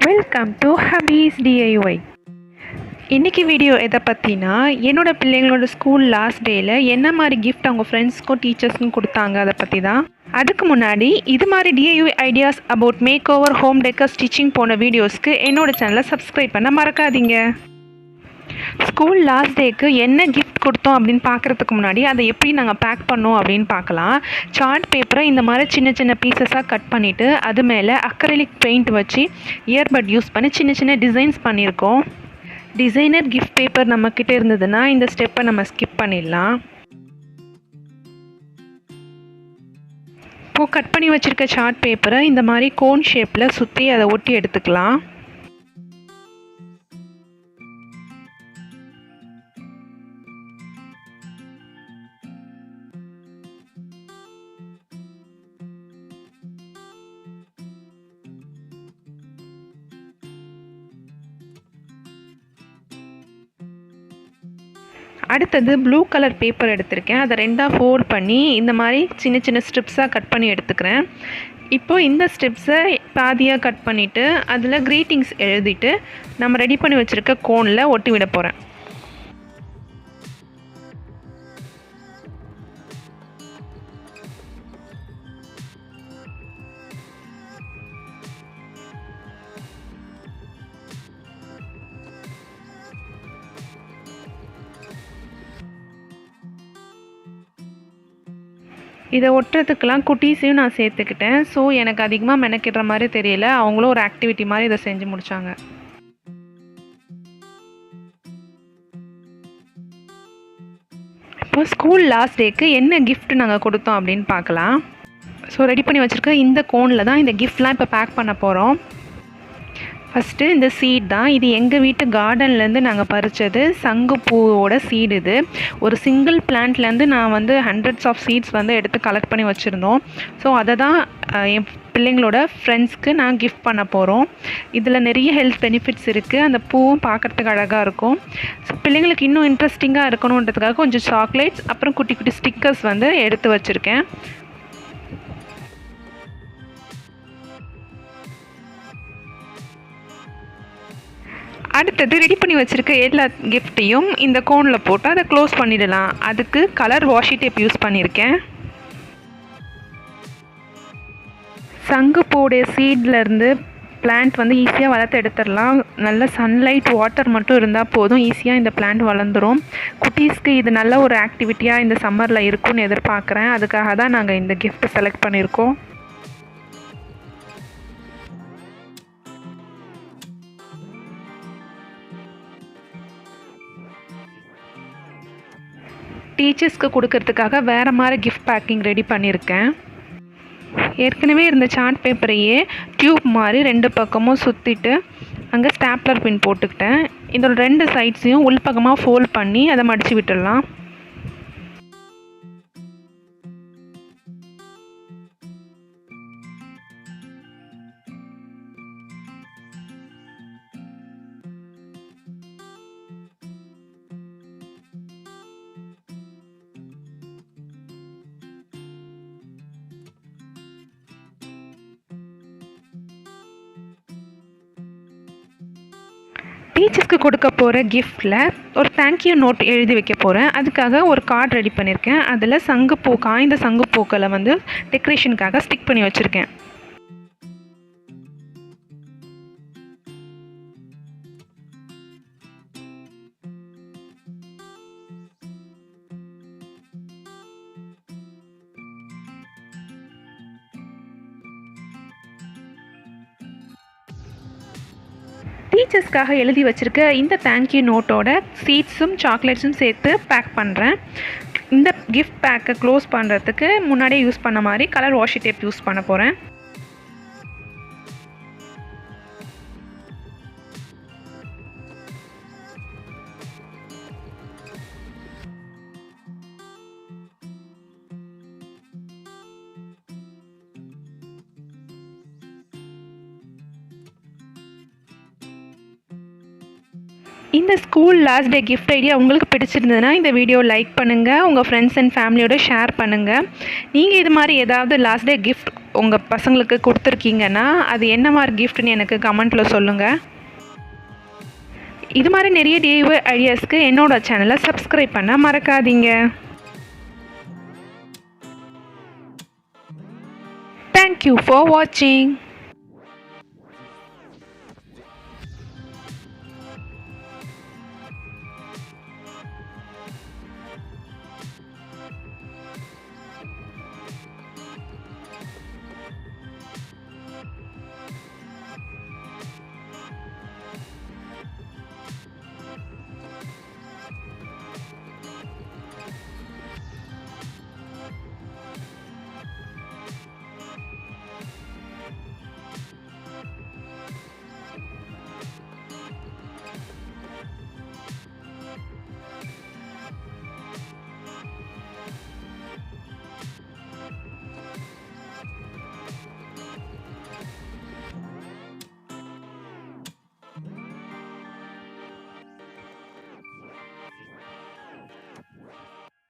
Welcome to hobbies DIY. இன்றைக்கி video எதை பற்றினா, என்னோடய பிள்ளைங்களோட ஸ்கூல் லாஸ்ட் டேயில் என்ன மாதிரி கிஃப்ட் அவங்க ஃப்ரெண்ட்ஸ்க்கும் டீச்சர்ஸ்க்கும் கொடுத்தாங்க அதை பற்றி தான். அதுக்கு முன்னாடி இது மாதிரி DIY ideas about makeover, home decor, stitching போன வீடியோஸ்க்கு என்னோடய சேனலை சப்ஸ்கிரைப் பண்ண மறக்காதீங்க. ஸ்கூல் லாஸ்ட் டேக்கு என்ன கிஃப்ட் கொடுத்தோம் அப்படின்னு பார்க்குறதுக்கு முன்னாடி அதை எப்படி நாங்கள் பேக் பண்ணோம் அப்படின்னு பார்க்கலாம். சார்ட் பேப்பரை இந்த மாதிரி சின்ன சின்ன பீசஸாக கட் பண்ணிவிட்டு அது மேலே அக்ரிலிக் பெயிண்ட் வச்சு இயர்பட் யூஸ் பண்ணி சின்ன சின்ன டிசைன்ஸ் பண்ணியிருக்கோம். டிசைனர் கிஃப்ட் பேப்பர் நம்மக்கிட்ட இருந்ததுன்னா இந்த ஸ்டெப்பை நம்ம ஸ்கிப் பண்ணிடலாம். இப்போது கட் பண்ணி வச்சுருக்க சார்ட் பேப்பரை இந்த மாதிரி கோன் ஷேப்பில் சுற்றி அதை ஒட்டி எடுத்துக்கலாம். அடுத்தது ப்ளூ கலர் பேப்பர் எடுத்திருக்கேன். அதை ரெண்டாக ஃபோல்ட் பண்ணி இந்த மாதிரி சின்ன சின்ன ஸ்ட்ரிப்ஸாக கட் பண்ணி எடுத்துக்கிறேன். இப்போது இந்த ஸ்ட்ரிப்ஸை பாதியாக கட் பண்ணிவிட்டு அதில் க்ரீட்டிங்ஸ் எழுதிட்டு நம்ம ரெடி பண்ணி வச்சுருக்க கோனில் ஒட்டி விட போகிறேன். இதை ஒட்டுறதுக்கெலாம் குட்டீஸையும் நான் சேர்த்துக்கிட்டேன். ஸோ எனக்கு அதிகமாக மெனக்கிடுற மாதிரி தெரியல. அவங்களும் ஒரு ஆக்டிவிட்டி மாதிரி இதை செஞ்சு முடித்தாங்க. இப்போ ஸ்கூல் லாஸ்ட் டேக்கு என்ன கிஃப்ட் நாங்கள் கொடுத்தோம் அப்படின்னு பார்க்கலாம். ஸோ ரெடி பண்ணி வச்சுருக்க இந்த கோனில் தான் இந்த கிஃப்ட்லாம் இப்போ பேக் பண்ண போகிறோம். ஃபஸ்ட்டு இந்த சீட் தான். இது எங்கள் வீட்டு கார்டன்லேருந்து நாங்கள் பறித்தது சங்குப்பூவோட சீடு. இது ஒரு சிங்கிள் பிளான்ட்லேருந்து நான் ஹண்ட்ரட்ஸ் ஆஃப் சீட்ஸ் எடுத்து கலெக்ட் பண்ணி வச்சுருந்தோம். ஸோ அதை தான் என் பிள்ளைங்களோட ஃப்ரெண்ட்ஸ்க்கு நான் கிஃப்ட் பண்ண போகிறோம். இதில் நிறைய ஹெல்த் பெனிஃபிட்ஸ் இருக்குது. அந்த பூவும் பார்க்குறதுக்கு அழகாக இருக்கும். ஸோ பிள்ளைங்களுக்கு இன்னும் இன்ட்ரெஸ்டிங்காக இருக்கணுன்றதுக்காக கொஞ்சம் சாக்லேட்ஸ் அப்புறம் குட்டி குட்டி ஸ்டிக்கர்ஸ் எடுத்து வச்சுருக்கேன். அடுத்தது ரெடி பண்ணி வச்சுருக்க எல்லா கிஃப்ட்டையும் இந்த கோனில் போட்டு அதை க்ளோஸ் பண்ணிடலாம். அதுக்கு கலர் வாஷி டேப் யூஸ் பண்ணியிருக்கேன். சங்குப்பூடைய சீட்லேருந்து பிளான்ட் ஈஸியாக வளர்த்து எடுத்துடலாம். நல்ல சன்லைட் வாட்டர் மட்டும் இருந்தால் போதும், ஈஸியாக இந்த பிளான்ட் வளர்ந்துடும். குட்டீஸ்க்கு இது நல்ல ஒரு ஆக்டிவிட்டியாக இந்த சம்மரில் இருக்கும்னு எதிர்பார்க்குறேன். அதுக்காக தான் நாங்கள் இந்த கிஃப்ட்டை செலக்ட் பண்ணியிருக்கோம். டீச்சர்ஸ்க்கு கொடுக்கறதுக்காக வேறு மாதிரி கிஃப்ட் பேக்கிங் ரெடி பண்ணியிருக்கேன். ஏற்கனவே இருந்த சார்ட் பேப்பரையே டியூப் மாதிரி 2 பக்கமும் சுற்றிட்டு அங்கே ஸ்டாப்லர் பின் போட்டுக்கிட்டேன். இதோட 2 சைட்ஸையும் உள்பக்கமாக ஃபோல்ட் பண்ணி அதை மடித்து விட்டுடலாம். டீச்சர்ஸ்க்கு கொடுக்க போகிற கிஃப்டில் ஒரு தேங்க்யூ நோட் எழுதி வைக்க போகிறேன். அதுக்காக ஒரு கார்டு ரெடி பண்ணியிருக்கேன். அதில் சங்குப்பூ, காய்ந்த சங்குப்பூக்களை டெக்கரேஷனுக்காக ஸ்டிக் பண்ணி வச்சுருக்கேன். டீச்சர்ஸ்க்காக எழுதி வச்சுருக்க இந்த தேங்க்யூ நோட்டோட சீட்ஸும் சாக்லேட்ஸும் சேர்த்து பேக் பண்ணுறேன். இந்த கிஃப்ட் பேக்கை க்ளோஸ் பண்ணுறதுக்கு முன்னாடியே யூஸ் பண்ண மாதிரி கலர் வாஷி டேப் யூஸ் பண்ண போகிறேன். இந்த school last day gift idea உங்களுக்கு பிடிச்சிருந்ததுன்னா இந்த வீடியோ லைக் பண்ணுங்கள், உங்கள் ஃப்ரெண்ட்ஸ் அண்ட் ஃபேமிலியோட ஷேர் பண்ணுங்கள். நீங்கள் இது மாதிரி ஏதாவது லாஸ்ட் டே கிஃப்ட் உங்கள் பசங்களுக்கு கொடுத்துருக்கீங்கன்னா அது என்ன மாதிரி கிஃப்ட்னு எனக்கு கமெண்ட்டில் சொல்லுங்கள். இது மாதிரி நிறைய டிஐஒய் ஐடியாஸ்க்கு என்னோட சேனலை சப்ஸ்கிரைப் பண்ண மறக்காதீங்க. தேங்க்யூ ஃபார் வாட்சிங்.